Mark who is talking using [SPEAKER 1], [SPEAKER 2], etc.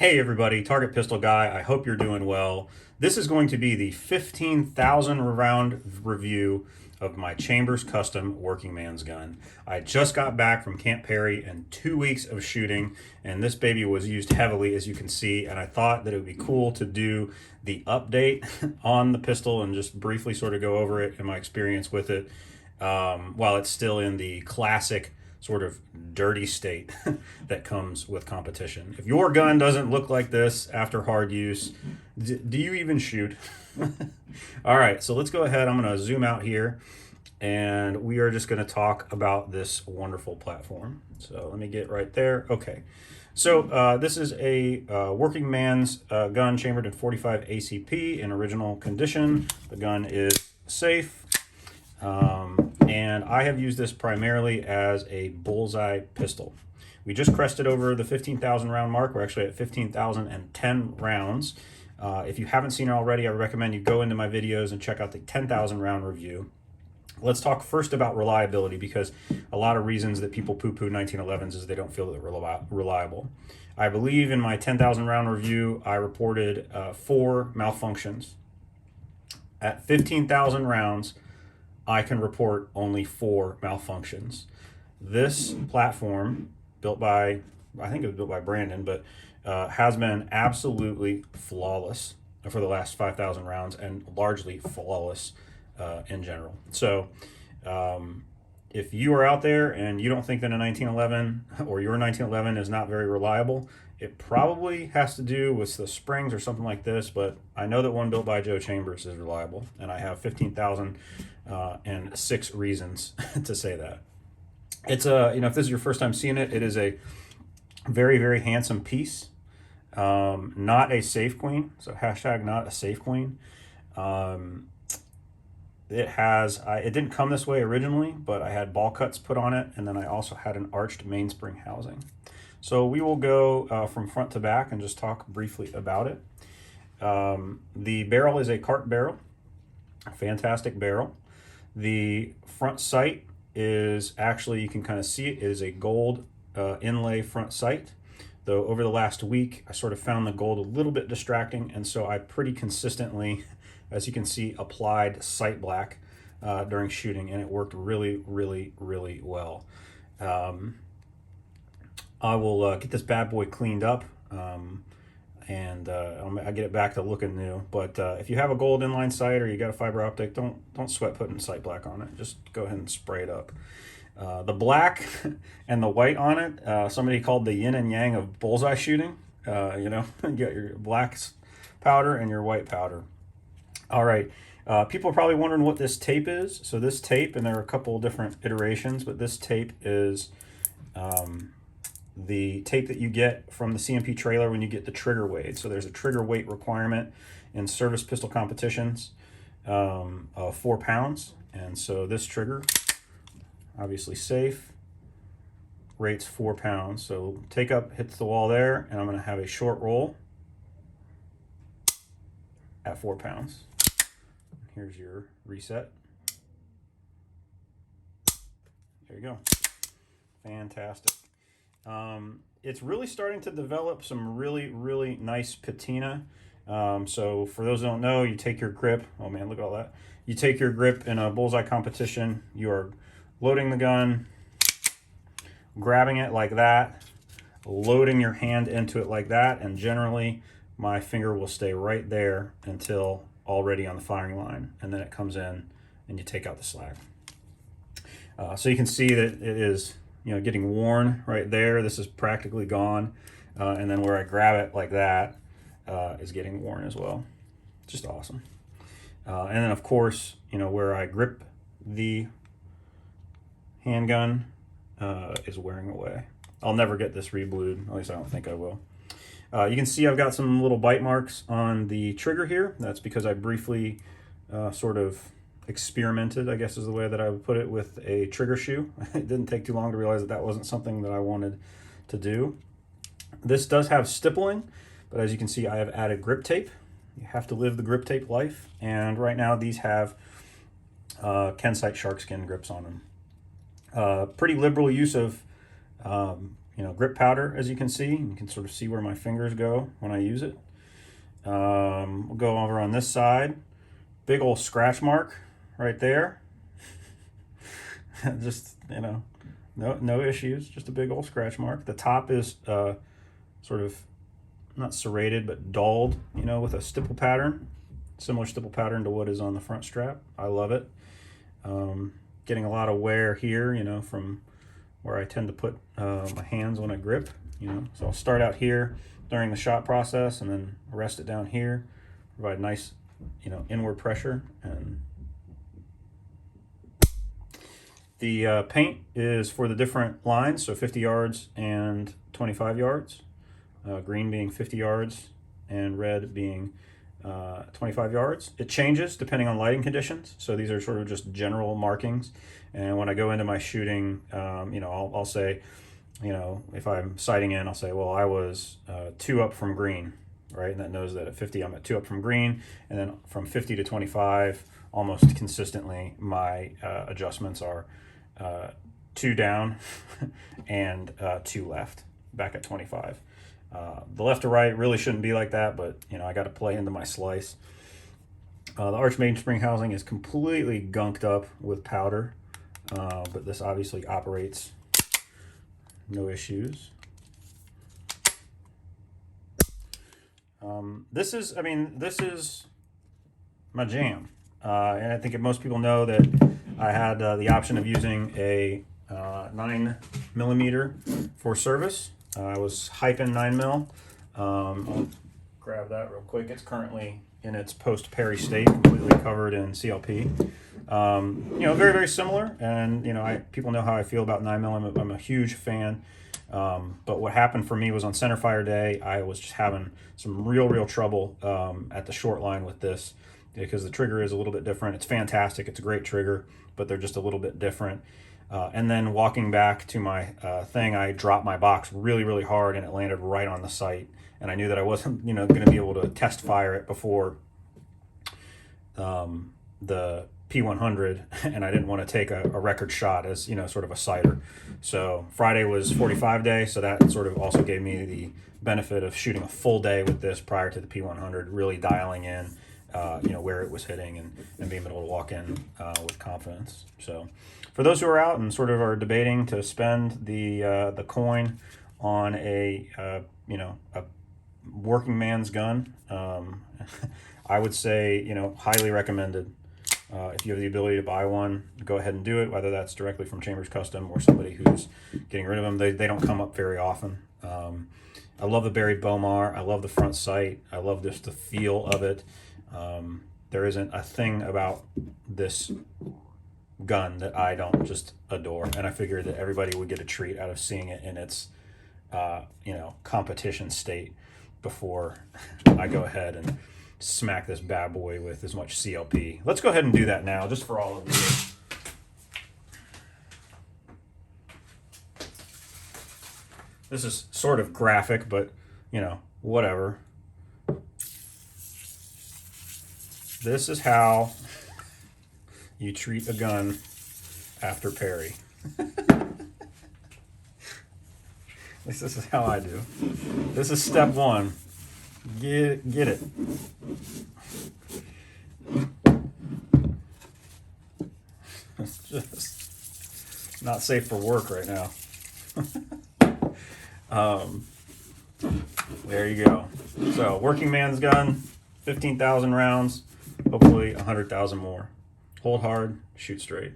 [SPEAKER 1] Hey everybody, Target Pistol Guy. I hope you're doing well. This is going to be the 15,000 round review of my Chambers Custom Working Man's gun. I just got back from Camp Perry and 2 weeks of shooting, and this baby was used heavily, as you can see, and I thought that it would be cool to do the update on the pistol and just briefly sort of go over it and my experience with it while it's still in the classic sort of dirty state that comes with competition. If your gun doesn't look like this after hard use, do you even shoot? All right, so let's go ahead. I'm going to zoom out here and we are just going to talk about this wonderful platform. So let me get right there. Okay. So this is a working man's gun chambered in 45 ACP in original condition. The gun is safe. And I have used this primarily as a bullseye pistol. We just crested over the 15,000 round mark. We're actually at 15,010 rounds. If you haven't seen it already, I recommend you go into my videos and check out the 10,000 round review. Let's talk first about reliability, because a lot of reasons that people poo-poo 1911s is they don't feel that they're reliable. I believe in my 10,000 round review, I reported 4 malfunctions. At 15,000 rounds, I can report only 4 malfunctions. This platform, built by, I think it was built by Brandon, but has been absolutely flawless for the last 5,000 rounds and largely flawless in general. So if you are out there and you don't think that a 1911 or your 1911 is not very reliable, it probably has to do with the springs or something like this, but I know that one built by Joe Chambers is reliable, and I have 15,006 reasons to say that. It's if this is your first time seeing it, it is a very, very handsome piece. Not a safe queen, so hashtag not a safe queen. It didn't come this way originally, but I had ball cuts put on it, and then I also had an arched mainspring housing. So we will go from front to back and just talk briefly about it. The barrel is a cart barrel, fantastic barrel. The front sight is actually, you can kind of see it, is a gold inlay front sight. Though over the last week, I sort of found the gold a little bit distracting, and so I pretty consistently, as you can see, applied sight black during shooting, and it worked really, really, really well. I will get this bad boy cleaned up and I get it back to looking new. But if you have a gold inline sight or you got a fiber optic, don't sweat putting sight black on it. Just go ahead and spray it up. The black and the white on it, somebody called the yin and yang of bullseye shooting. You got your black powder and your white powder. All right. People are probably wondering what this tape is. So this tape, and there are a couple different iterations, but this tape is the tape that you get from the CMP trailer when you get the trigger weight. So there's a trigger weight requirement in service pistol competitions of 4 pounds. And so this trigger, obviously safe, rates 4 pounds. So take up hits the wall there, and I'm going to have a short roll at 4 pounds. Here's your reset. There you go. Fantastic. It's really starting to develop some really, really nice patina. So for those who don't know, you take your grip. Oh man, look at all that. You take your grip in a bullseye competition. You are loading the gun, grabbing it like that, loading your hand into it like that, and generally my finger will stay right there until already on the firing line, and then it comes in and you take out the slag. So you can see that it is getting worn right there. This is practically gone, and then where I grab it like that is getting worn as well. Just awesome. And then of course, where I grip the handgun is wearing away. I'll never get this reblued, at least I don't think I will. You can see I've got some little bite marks on the trigger here. That's because I briefly sort of experimented, I guess is the way that I would put it, with a trigger shoe. It didn't take too long to realize that that wasn't something that I wanted to do. This does have stippling, but as you can see, I have added grip tape. You have to live the grip tape life, and right now these have Kensite shark skin grips on them. Pretty liberal use of grip powder, as you can see. You can sort of see where my fingers go when I use it. We'll go over on this side. Big old scratch mark right there. Just, no issues, just a big old scratch mark. The top is sort of not serrated, but dulled, with a stipple pattern, similar stipple pattern to what is on the front strap. I love it. Getting a lot of wear here, from where I tend to put my hands when I grip, So I'll start out here during the shot process and then rest it down here, provide nice, inward pressure. And the paint is for the different lines, so 50 yards and 25 yards. Green being 50 yards and red being 25 yards. It changes depending on lighting conditions, so these are sort of just general markings. And when I go into my shooting, I'll say, if I'm sighting in, I'll say, well, I was 2 up from green, right? And that knows that at 50 I'm at 2 up from green, and then from 50 to 25, almost consistently, my adjustments are 2 down and 2 left, back at 25. The left to right really shouldn't be like that, but I got to play into my slice. The arch mainspring housing is completely gunked up with powder, but this obviously operates no issues. This is my jam, and I think most people know that I had the option of using a 9mm for service. I was hyping 9mm. I'll grab that real quick. It's currently in its post-Perry state, completely covered in CLP. Very, very similar. And, people know how I feel about 9mm. I'm a huge fan. But what happened for me was on center fire day, I was just having some real trouble at the short line with this, because the trigger is a little bit different. It's fantastic. It's a great trigger, but they're just a little bit different. And then walking back to my thing, I dropped my box really hard, and it landed right on the sight. And I knew that I wasn't, going to be able to test fire it before the P100, and I didn't want to take a record shot as, sort of a sighter. So Friday was 45 day, so that sort of also gave me the benefit of shooting a full day with this prior to the P100, really dialing in, where it was hitting and being able to walk in with confidence. So for those who are out and sort of are debating to spend the coin on a working man's gun, I would say, highly recommended. If you have the ability to buy one, go ahead and do it, whether that's directly from Chambers Custom or somebody who's getting rid of them. They don't come up very often. I love the buried Bomar. I love the front sight. I love just the feel of it. There isn't a thing about this gun that I don't just adore, and I figured that everybody would get a treat out of seeing it in its competition state before I go ahead and smack this bad boy with as much CLP. Let's go ahead and do that now, just for all of you. This is sort of graphic, but whatever. This is how you treat a gun after Perry. This is how I do. This is step 1. Get it. It's just not safe for work right now. There you go. So, working man's gun, 15,000 rounds, hopefully 100,000 more. Hold hard, shoot straight.